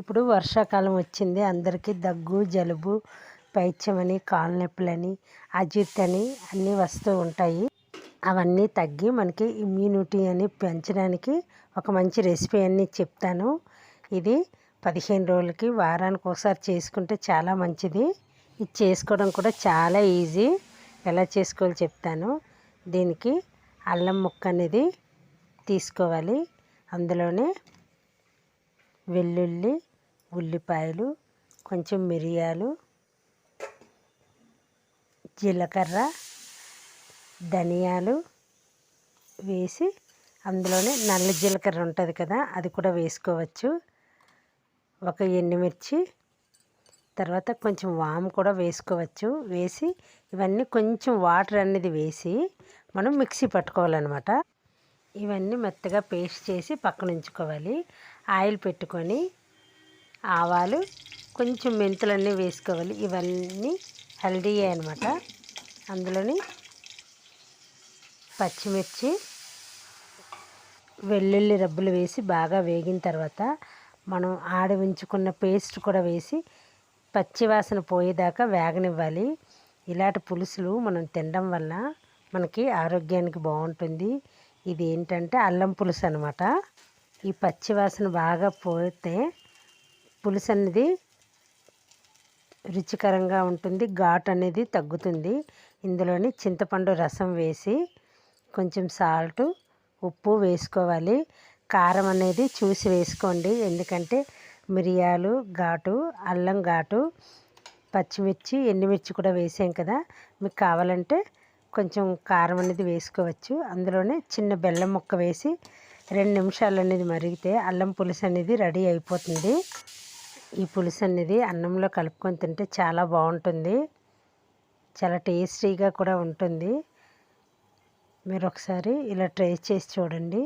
ఇప్పుడు వర్షాకాలం వచ్చింది. అందరికీ దగ్గు, జలుబు, పైత్యమని, కాళ్ళు నొప్పులని, అజీర్తి అన్నీ వస్తూ ఉంటాయి. అవన్నీ తగ్గి మనకి ఇమ్యూనిటీ అని పెంచడానికి ఒక మంచి రెసిపీ అని చెప్తాను. ఇది 15 రోజులకి వారానికి ఒకసారి చేసుకుంటే చాలా మంచిది. ఇది చేసుకోవడం కూడా చాలా ఈజీ. ఎలా చేసుకోవాలో చెప్తాను. దీనికి అల్లం ముక్క అనేది తీసుకోవాలి. అందులోనే వెల్లుల్లి, ఉల్లిపాయలు, కొంచెం మిరియాలు, జీలకర్ర, ధనియాలు వేసి అందులోనే నల్ల జీలకర్ర ఉంటుంది కదా, అది కూడా వేసుకోవచ్చు. ఒక ఎండుమిర్చి, తర్వాత కొంచెం వాము కూడా వేసుకోవచ్చు. వేసి ఇవన్నీ కొంచెం వాటర్ అనేది వేసి మనం మిక్సీ పట్టుకోవాలన్నమాట. ఇవన్నీ మెత్తగా పేస్ట్ చేసి పక్కన ఉంచుకోవాలి. ఆయిల్ పెట్టుకొని ఆవాలు, కొంచెం మెంతులన్నీ వేసుకోవాలి. ఇవన్నీ హెల్దీ అనమాట. అందులోని పచ్చిమిర్చి, వెల్లుల్లి రబ్బులు వేసి బాగా వేగిన తర్వాత మనం ఆడి ఉంచుకున్న పేస్ట్ కూడా వేసి పచ్చివాసన పోయేదాకా వేగనివ్వాలి. ఇలాంటి పులుసులు మనం తినడం వల్ల మనకి ఆరోగ్యానికి బాగుంటుంది. ఇది ఏంటంటే అల్లం పులుసు అనమాట. ఈ పచ్చివాసన బాగా పోతే పులుసు అనేది రుచికరంగా ఉంటుంది, ఘాటు అనేది తగ్గుతుంది. ఇందులోని చింతపండు రసం వేసి కొంచెం సాల్ట్, ఉప్పు వేసుకోవాలి. కారం అనేది చూసి వేసుకోండి, ఎందుకంటే మిరియాలు ఘాటు, అల్లం ఘాటు, పచ్చిమిర్చి, ఎండుమిర్చి కూడా వేసాం కదా. మీకు కావాలంటే కొంచెం కారం అనేది వేసుకోవచ్చు. అందులోనే చిన్న బెల్లం ముక్క వేసి 2 నిమిషాలు అనేది మరిగితే అల్లం పులుసు అనేది రెడీ అయిపోతుంది. ఈ పులుసు అనేది అన్నంలో కలుపుకొని తింటే చాలా బాగుంటుంది, చాలా టేస్టీగా కూడా ఉంటుంది. మీరు ఒకసారి ఇలా ట్రై చేసి చూడండి.